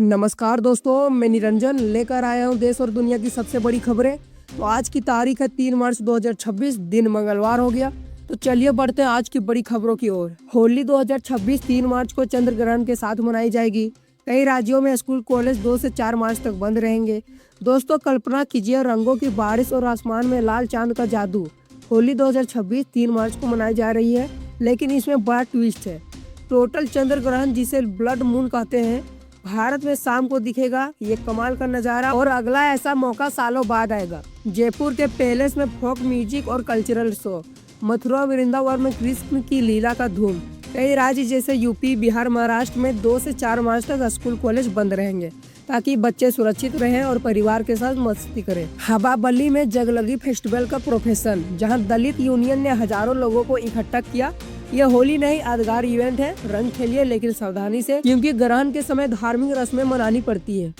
नमस्कार दोस्तों, मैं निरंजन लेकर आया हूं देश और दुनिया की सबसे बड़ी खबरें। तो आज की तारीख है 3 मार्च 2026, दिन मंगलवार हो गया। तो चलिए बढ़ते हैं आज की बड़ी खबरों की ओर। होली 2026 3 मार्च को चंद्र ग्रहण के साथ मनाई जाएगी। कई राज्यों में स्कूल कॉलेज 2 से 4 मार्च तक बंद रहेंगे। दोस्तों, कल्पना कीजिए रंगों की बारिश और आसमान में लाल चांद का जादू। होली 2026 3 मार्च को मनाई जा रही है, लेकिन इसमें बड़ा ट्विस्ट है। टोटल चंद्र ग्रहण, जिसे ब्लड मून कहते हैं, भारत में शाम को दिखेगा। ये कमाल का नजारा और अगला ऐसा मौका सालों बाद आएगा। जयपुर के पैलेस में फोक म्यूजिक और कल्चरल शो। मथुरा वृंदावन में कृष्ण की लीला का धूम। कई राज्य जैसे यूपी, बिहार, महाराष्ट्र में 2 से 4 मार्च तक स्कूल कॉलेज बंद रहेंगे, ताकि बच्चे सुरक्षित रहें और परिवार के साथ मस्ती करें। हवाबली में जगलगी फेस्टिवल का प्रोफेशन, जहां दलित यूनियन ने हजारों लोगों को इकट्ठा किया। यह होली नहीं, यादगार इवेंट है। रंग खेलिए लेकिन सावधानी से, क्योंकि ग्रहण के समय धार्मिक रस्में मनानी पड़ती है।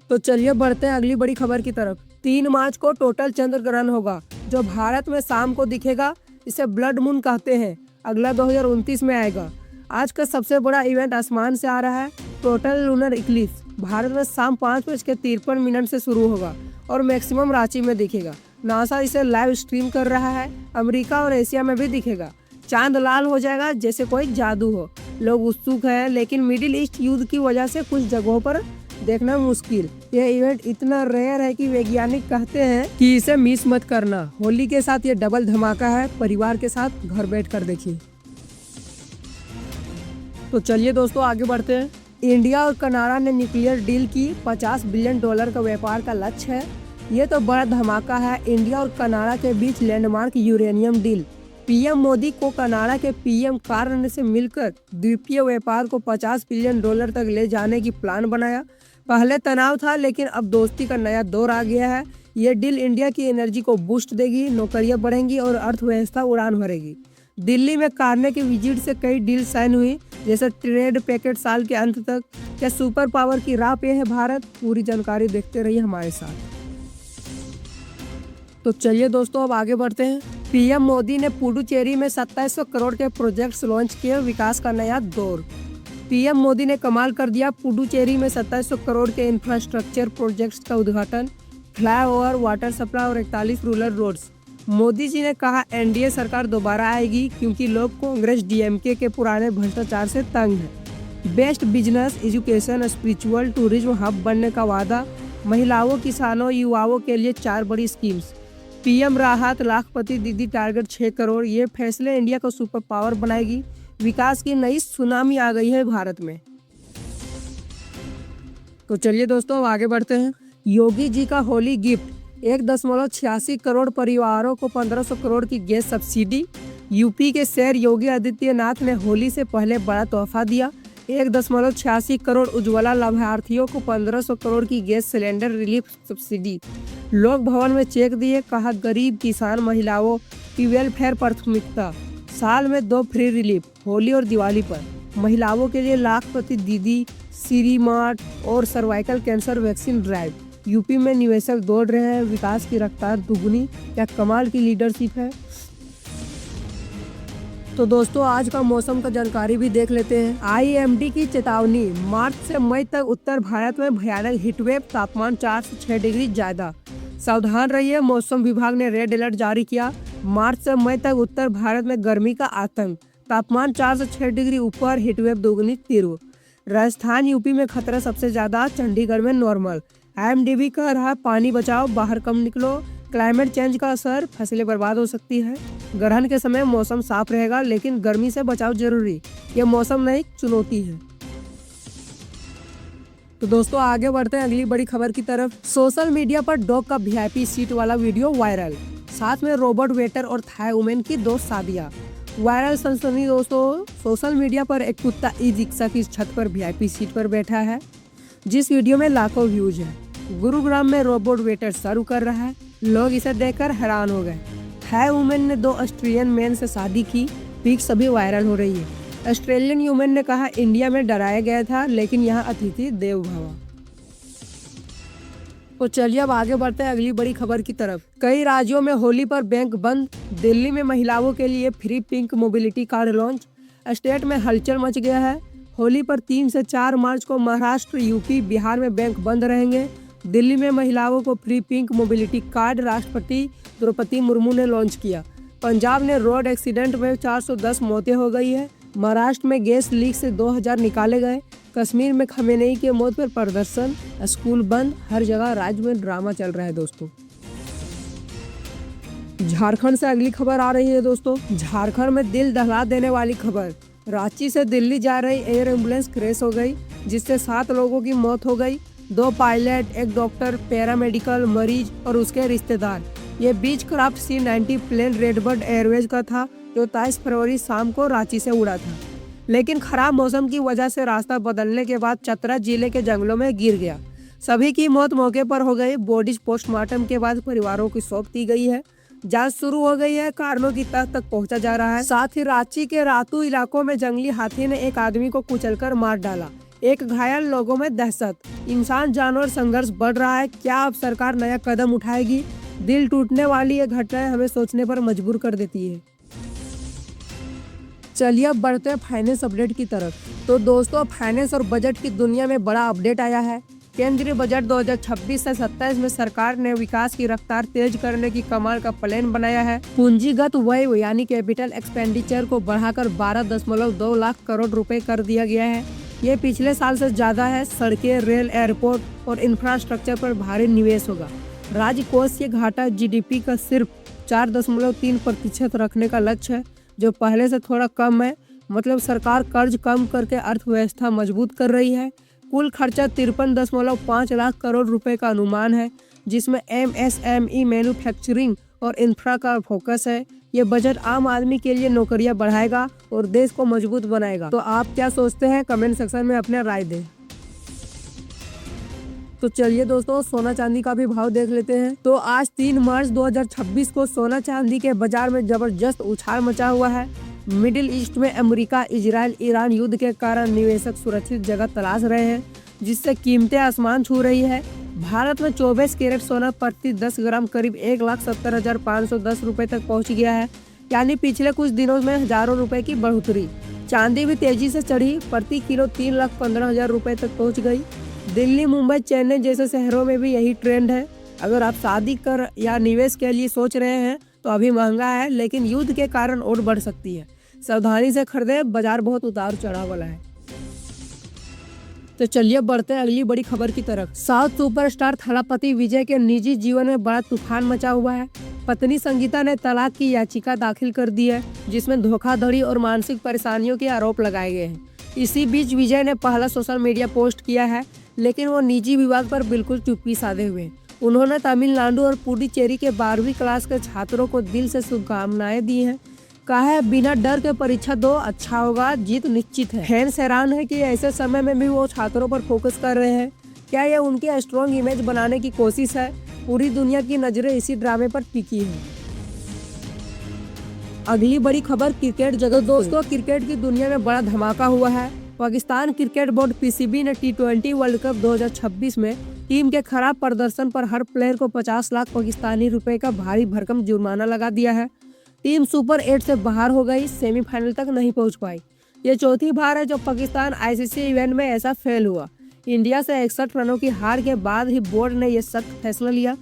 तो चलिए बढ़ते हैं अगली बड़ी खबर की तरफ। 3 मार्च को टोटल चंद्र ग्रहण होगा, जो भारत में शाम को दिखेगा। इसे ब्लड मून कहते हैं। अगला 2029 में आएगा। आज का सबसे बड़ा इवेंट आसमान से आ रहा है। टोटल लूनर इक्लिप्स भारत में शाम 5:53 से शुरू होगा और मैक्सिमम रांची में दिखेगा। नासा इसे लाइव स्ट्रीम कर रहा है। अमेरिका और एशिया में भी दिखेगा। चांद लाल हो जाएगा जैसे कोई जादू हो। लोग उत्सुक हैं, लेकिन मिडिल ईस्ट युद्ध की वजह से कुछ जगहों पर देखना मुश्किल। यह इवेंट इतना रेयर है कि वैज्ञानिक कहते हैं कि इसे मिस मत करना। होली के साथ ये डबल धमाका है। परिवार के साथ घर बैठ कर देखिए। तो चलिए दोस्तों आगे बढ़ते हैं। इंडिया और कनाडा ने न्यूक्लियर डील की। $50 बिलियन का व्यापार का लक्ष्य है। ये तो बड़ा धमाका है। इंडिया और कनाडा के बीच landmark uranium deal. PM Modi को कनाडा के पीएम कार्न से मिलकर द्वीपीय व्यापार को $50 बिलियन तक ले जाने की प्लान बनाया। पहले तनाव था, लेकिन अब दोस्ती का नया दौर आ गया है। ये डील इंडिया की एनर्जी को बूस्ट देगी, नौकरियां बढ़ेंगी और अर्थव्यवस्था उड़ान भरेगी। दिल्ली में कार्ने की विजिट से कई डील साइन हुई, जैसे ट्रेड पैकेट साल के अंत तक। क्या सुपर पावर की राह पे है भारत? पूरी जानकारी देखते रहिए हमारे साथ। तो चलिए दोस्तों अब आगे बढ़ते हैं। पीएम मोदी ने पुडुचेरी में 2700 करोड़ के प्रोजेक्ट्स लॉन्च किए। विकास का नया दौर। पीएम मोदी ने कमाल कर दिया। पुडुचेरी में 2700 करोड़ के इंफ्रास्ट्रक्चर प्रोजेक्ट्स का उद्घाटन। फ्लाईओवर, वाटर सप्लाई और 41 रूरल रोड्स। मोदी जी ने कहा एनडीए सरकार दोबारा आएगी, क्योंकि लोग कांग्रेस डीएमके के पुराने भ्रष्टाचार से तंग है। Best business, education, spiritual tourism hub बनने का वादा। महिलाओं, किसानों, युवाओं के लिए 4 बड़ी स्कीम्स। पीएम राहत, लाखपति दीदी टारगेट 6 करोड़। ये फैसले इंडिया को सुपर पावर बनाएगी। विकास की नई सुनामी आ गई है भारत में। तो चलिए दोस्तों अब आगे बढ़ते हैं। योगी जी का होली गिफ्ट। 1.86 करोड़ परिवारों को 1500 करोड़ की गैस सब्सिडी। यूपी के सीएम योगी आदित्यनाथ ने होली से पहले बड़ा तोहफा दिया। 1.86 करोड़ उज्ज्वला लाभार्थियों को 1500 करोड़ की गैस सिलेंडर रिलीफ सब्सिडी। लोक भवन में चेक दिए। कहा गरीब, किसान, महिलाओं की वेलफेयर प्राथमिकता। साल में 2 फ्री रिलीफ, होली और दिवाली पर। महिलाओं के लिए लाखपति दीदी, सीरी मार्ट और cervical cancer vaccine drive. UP में निवेशक दौड़ रहे हैं। विकास की रफ्तार दुगनी। क्या कमाल की लीडरशिप है। तो दोस्तों आज का मौसम का जानकारी भी देख लेते हैं। आईएमडी की चेतावनी। मार्च से मई तक उत्तर भारत में भयानक हीटवेव। तापमान 4 से 6 डिग्री ज्यादा। सावधान रहिए। मौसम विभाग ने रेड अलर्ट जारी किया। मार्च से मई तक उत्तर भारत में गर्मी का आतंक। तापमान 4 से 6 डिग्री ऊपर। हीटवेव दुगनी तीव्र। राजस्थान, यूपी में खतरा सबसे ज्यादा। चंडीगढ़ में नॉर्मल। आईएमडी कह रहा है पानी बचाओ, बाहर कम निकलो। क्लाइमेट चेंज का असर, फसलें बर्बाद हो सकती है। ग्रहण के समय मौसम साफ रहेगा, लेकिन गर्मी से बचाव जरूरी। यह मौसम नहीं, चुनौती है। तो दोस्तों आगे बढ़ते हैं अगली बड़ी खबर की तरफ। सोशल मीडिया पर डॉग का वीआईपी सीट वाला वीडियो वायरल। साथ में रोबोट वेटर और थाई वुमेन की 2 शादियां। वायरल सनसनी दोस्तों। सोशल मीडिया पर एक कुत्ता ई रिक्शा की छत पर वीआईपी सीट पर बैठा है, जिस वीडियो में लाखों व्यूज है। गुरुग्राम में रोबोट वेटर सर्व कर रहा है। लोग इसे देखकर हैरान हो गए। थाई वुमेन ने 2 ऑस्ट्रेलियन मैन से शादी की। पिक सभी वायरल हो रही है। ऑस्ट्रेलियन ह्यूमन ने कहा इंडिया में डराया गया था, लेकिन यहाँ अतिथि देवो भव। तो चलिए अब आगे बढ़ते हैं अगली बड़ी खबर की तरफ। कई राज्यों में होली पर बैंक बंद। दिल्ली में महिलाओं के लिए free pink mobility card launch. State में हलचल मच गया है। होली पर 3 से 4 मार्च को महाराष्ट्र, यूपी, बिहार में बैंक बंद रहेंगे। दिल्ली में महिलाओं को फ्री पिंक मोबिलिटी कार्ड राष्ट्रपति द्रौपदी मुर्मू ने लॉन्च किया। पंजाब ने रोड एक्सीडेंट में 410 मौतें हो गई है। महाराष्ट्र में गैस लीक से 2000 निकाले गए। कश्मीर में खमेनेई के मौत पर प्रदर्शन, स्कूल बंद, हर जगह राज्य में ड्रामा चल रहा है दोस्तों। झारखंड से अगली खबर आ रही है दोस्तों। झारखंड में दिल दहला देने वाली खबर। रांची से दिल्ली जा रही एयर एम्बुलेंस क्रैश हो गई, जिससे 7 लोगों की मौत हो गई। 2 पायलट, 1 डॉक्टर, पैरामेडिकल, मरीज और उसके रिश्तेदार। ये Beechcraft C-90 plane Redbird airways का था, जो 23 फरवरी शाम को रांची से उड़ा था, लेकिन खराब मौसम की वजह से रास्ता बदलने के बाद चतरा जिले के जंगलों में गिर गया। सभी की मौत मौके पर हो गई। बॉडीज पोस्टमार्टम के बाद परिवारों को सौंप दी गई है। जांच शुरू हो गई है, कारणों की तह तक पहुंचा जा रहा है। साथ ही रांची के रातू इलाकों में जंगली हाथी ने एक आदमी को कुचलकर मार डाला। 1 घायल, लोगों में दहशत। इंसान जानवर संघर्ष बढ़ रहा है। क्या अब सरकार नया कदम उठाएगी? दिल टूटने वाली ये घटनाएं हमें सोचने पर मजबूर कर देती है। चलिए अब बढ़ते हैं फाइनेंस अपडेट की तरफ। तो दोस्तों, फाइनेंस और बजट की दुनिया में बड़ा अपडेट आया है। केंद्रीय बजट 2026 से 27 में सरकार ने विकास की रफ्तार तेज करने की कमाल का प्लान बनाया है। पूंजीगत व्यय यानी कैपिटल एक्सपेंडिचर को बढ़ाकर 12.2 लाख करोड़ रुपए कर दिया गया है। ये पिछले साल से ज्यादा है। सड़कें, रेल, एयरपोर्ट और इंफ्रास्ट्रक्चर पर भारी निवेश होगा। राज्य कोष के घाटा GDP का सिर्फ 4.3% रखने का लक्ष्य है, जो पहले से थोड़ा कम है। मतलब सरकार कर्ज कम करके अर्थव्यवस्था मजबूत कर रही है। कुल खर्चा 53.5 लाख करोड़ रुपए का अनुमान है, जिसमें MSME, मैन्युफैक्चरिंग और इंफ्रा का फोकस है। ये बजट आम आदमी के लिए नौकरियां बढ़ाएगा और देश को मजबूत बनाएगा। तो आप क्या सोचते हैं? कमेंट सेक्शन में अपने राय दें। तो चलिए दोस्तों, सोना चांदी का भी भाव देख लेते हैं। तो आज 3 मार्च 2026 को सोना चांदी के बाजार में जबरदस्त उछाल मचा हुआ है। मिडिल ईस्ट में अमेरिका, इजराइल, ईरान युद्ध के कारण निवेशक सुरक्षित जगह तलाश रहे हैं, जिससे कीमतें आसमान छू रही है। भारत में 24 कैरेट सोना प्रति 10 ग्राम करीब 1,70,510 रुपए तक पहुंच गया है, यानी पिछले कुछ दिनों में हजारों रुपए की बढ़ोतरी। चांदी भी तेजी से चढ़ी, प्रति किलो 3,15,000 रुपए तक पहुंच गई। दिल्ली, मुंबई, चेन्नई जैसे शहरों में भी यही ट्रेंड है। अगर आप शादी कर या निवेश के लिए सोच रहे हैं तो अभी महंगा है, लेकिन युद्ध के कारण और बढ़ सकती है। सावधानी से खरीदे, बाजार बहुत उतार चढ़ाव वाला है। तो चलिए बढ़ते हैं अगली बड़ी खबर की तरफ। साउथ सुपरस्टार थलापति विजय के निजी जीवन में बड़ा तूफान मचा हुआ है। पत्नी संगीता ने तलाक की याचिका दाखिल कर दी है, जिसमें धोखाधड़ी और मानसिक परेशानियों के आरोप लगाए गए हैं। इसी बीच विजय ने पहला सोशल मीडिया पोस्ट किया है, लेकिन वो निजी विवाद पर बिल्कुल चुप्पी साधे हुए। उन्होंने तमिलनाडु और पुडुचेरी के 12वीं क्लास के छात्रों को दिल से शुभकामनाएं दी हैं। कहा है, बिना डर के परीक्षा दो, अच्छा होगा, जीत निश्चित है। फैंस हैरान है कि ऐसे समय में भी वो छात्रों पर फोकस कर रहे हैं। क्या ये उनकी स्ट्रॉन्ग इमेज बनाने की कोशिश है? पूरी दुनिया की नजरें इसी ड्रामे पर टिकी है। अगली बड़ी खबर क्रिकेट जगत। दोस्तों, क्रिकेट की दुनिया में बड़ा धमाका हुआ है। पाकिस्तान क्रिकेट बोर्ड PCB ने T20 वर्ल्ड कप 2026 में टीम के खराब प्रदर्शन पर हर प्लेयर को 50 लाख पाकिस्तानी रुपए का भारी भरकम जुर्माना लगा दिया है। टीम सुपर 8 से बाहर हो गई, सेमीफाइनल तक नहीं पहुंच पाई। ये चौथी बार है जब पाकिस्तान ICC इवेंट में ऐसा फेल हुआ। इंडिया से 61 रनों की हार के बाद ही बोर्ड ने यह सख्त फैसला लिया।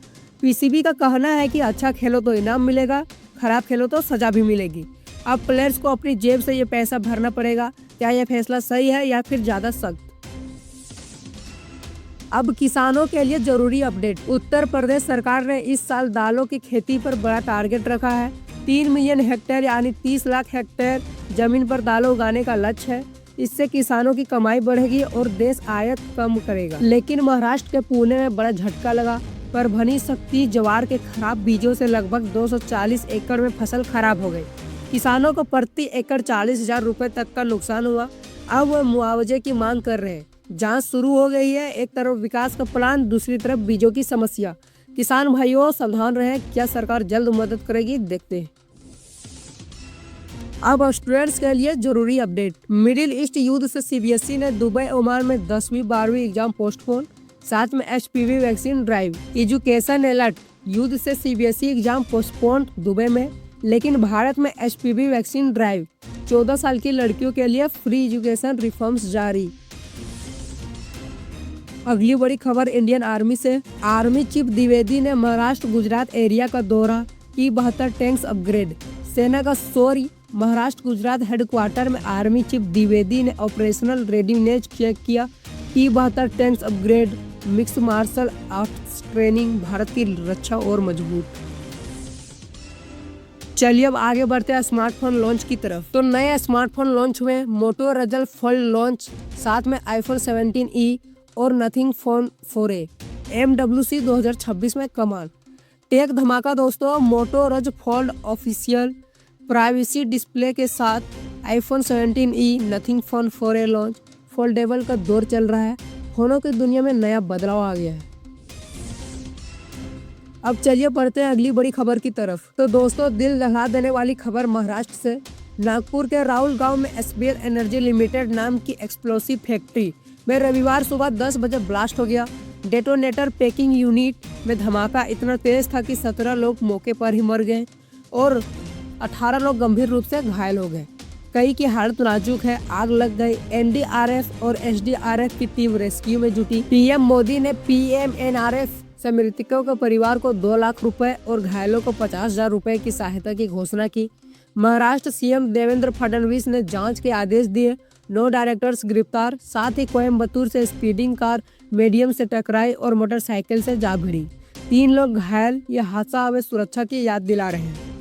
PCB का कहना है कि अच्छा खेलो तो इनाम मिलेगा, खराब खेलो तो सजा भी मिलेगी। अब प्लेयर्स को अपनी जेब से ये पैसा भरना पड़ेगा। क्या यह फैसला सही है या फिर ज्यादा सख्त? अब किसानों के लिए जरूरी अपडेट। उत्तर प्रदेश सरकार ने इस साल दालों की खेती पर बड़ा टारगेट रखा है। 3 मिलियन हेक्टेयर यानी 30 लाख हेक्टेयर जमीन पर दालें उगाने का लक्ष्य है। इससे किसानों की कमाई बढ़ेगी और देश आयात कम करेगा। लेकिन महाराष्ट्र के पुणे में बड़ा झटका लगा। परभनी शक्ति ज्वार के खराब बीजों से लगभग 240 एकड़ में फसल खराब हो गई। किसानों को प्रति एकड़ 40,000 रुपए तक का नुकसान हुआ। अब वो मुआवजे की मांग कर रहे हैं। जांच शुरू हो गई है। एक तरफ विकास का प्लान, दूसरी तरफ बीजों की समस्या। किसान भाइयों सावधान रहें। क्या सरकार जल्द मदद करेगी? देखते हैं। अब स्टूडेंट्स के लिए जरूरी अपडेट। मिडिल ईस्ट युद्ध से CBSE ने दुबई, ओमान में 10वीं 12वीं एग्जाम पोस्टपोन। साथ में HPV vaccine drive. Education alert. युद्ध से CBSE एग्जाम पोस्टपोन दुबई में, लेकिन भारत में HPV वैक्सीन ड्राइव 14 साल की लड़कियों के लिए फ्री एजुकेशन रिफॉर्म्स जारी। अगली बड़ी खबर इंडियन आर्मी से। आर्मी चीफ द्विवेदी ने महाराष्ट्र गुजरात एरिया का दौरा, की 72 टैंक्स अपग्रेड। सेना का शौर्य। महाराष्ट्र गुजरात हेडक्वार्टर में आर्मी चीफ द्विवेदी ने ऑपरेशनल रेडीनेस चेक किया। की 72 tanks upgrade, mix martial arts training, Bharat की रक्षा और मजबूत। चलिए अब आगे बढ़ते हैं स्मार्टफोन लॉन्च की तरफ। तो नए स्मार्टफोन लॉन्च हुए। मोटो रजल फोल्ड लॉन्च, साथ में आईफोन 17e और नथिंग फोन 4a। MWC 2026 में कमाल। टेक धमाका दोस्तों, मोटो रज फोल्ड ऑफिशियल प्राइवेसी डिस्प्ले के साथ iPhone 17e, nothing phone 4a launch. Foldable का दौर चल रहा है, फोनों की दुनिया में नया बदलाव आ गया है। अब चलिए बढ़ते हैं अगली बड़ी खबर की तरफ। तो दोस्तों दिल दहला देने वाली खबर महाराष्ट्र से। नागपुर के राहुल गांव में SBL एनर्जी लिमिटेड नाम की एक्सप्लोसिव फैक्ट्री में रविवार सुबह 10 बजे ब्लास्ट हो गया। डेटोनेटर पैकिंग यूनिट में धमाका इतना तेज था कि 17 लोग मौके पर ही मर गए और 18 लोग गंभीर रूप से घायल हो गए। कई की हालत नाजुक है। आग लग गई। NDRF और SDRF की टीम रेस्क्यू में जुटी। PM मोदी ने PMNRF से मृतकों के परिवार को 2 लाख रुपए और घायलों को 50,000 रुपए की सहायता की घोषणा की। महाराष्ट्र CM देवेंद्र फडणवीस ने जांच के आदेश दिए। 9 डायरेक्टर्स गिरफ्तार। साथ ही कोयम्बतूर से स्पीडिंग कार मीडियम से टकराई और मोटरसाइकिल से जा भिड़ी। 3 लोग घायल। यह हादसा हमें सुरक्षा की याद दिला रहे हैं।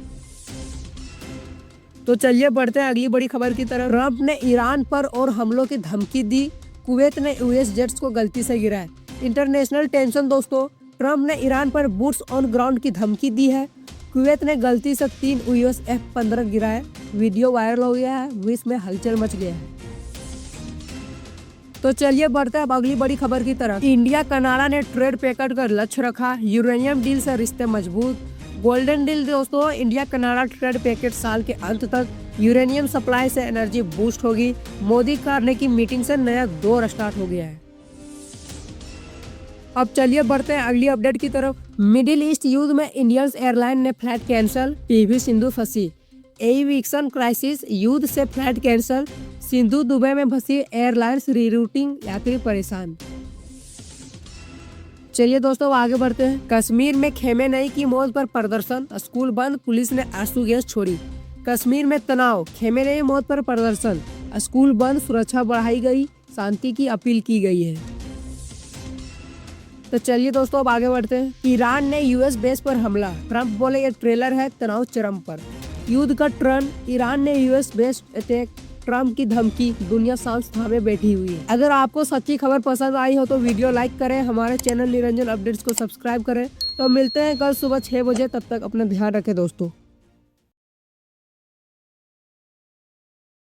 तो चलिए बढ़ते हैं अगली बड़ी खबर की तरफ। ट्रंप ने ईरान पर और हमलों की धमकी दी। कुवैत ने US जेट्स को गलती से गिराया। इंटरनेशनल टेंशन दोस्तों, ट्रंप ने ईरान पर बूट्स ऑन ग्राउंड की धमकी दी है। कुवैत ने गलती से 3 US F-15 गिराए। वीडियो वायरल हो गया है, विश्व में हलचल मच गया है। तो चलिए बढ़ते हैं अब अगली बड़ी खबर की तरफ। इंडिया कनाडा ने ट्रेड पैकेट का लक्ष्य रखा। यूरेनियम डील से रिश्ते मजबूत। गोल्डन डील दोस्तों, इंडिया कनाडा ट्रेड पैकेट साल के अंत तक यूरेनियम सप्लाई से एनर्जी बूस्ट होगी। मोदी कार्ने की मीटिंग से नया दौर स्टार्ट हो गया है। अब चलिए बढ़ते हैं अगली अपडेट की तरफ। मिडिल ईस्ट युद्ध में इंडियन एयरलाइन ने फ्लाइट कैंसिल। PV सिंधु फंसी। एविएशन क्राइसिस, युद्ध से फ्लाइट कैंसिल। सिंधु दुबई में फंसी एयरलाइंस रीरूटिंग, यात्री परेशान। चलिए दोस्तों आगे बढ़ते हैं। कश्मीर में खेमेनेई की मौत पर प्रदर्शन, स्कूल बंद, पुलिस ने आंसू गैस छोड़ी। कश्मीर में तनाव, खेमेनेई मौत पर प्रदर्शन, स्कूल बंद, सुरक्षा बढ़ाई गई, शांति की अपील की गई है। तो चलिए दोस्तों अब आगे बढ़ते हैं। ईरान ने US बेस पर हमला, ट्रंप बोले ये ट्रेलर है, तनाव चरम पर। युद्ध का टर्न, ईरान ने US बेस अटैक, ट्रंप की धमकी, दुनिया सांस थामे बैठी हुई है। अगर आपको सच्ची खबर पसंद आई हो तो वीडियो लाइक करें, हमारे चैनल निरंजन अपडेट्स को सब्सक्राइब करें। तो मिलते हैं कल सुबह 6 बजे, तब तक अपना ध्यान रखें दोस्तों।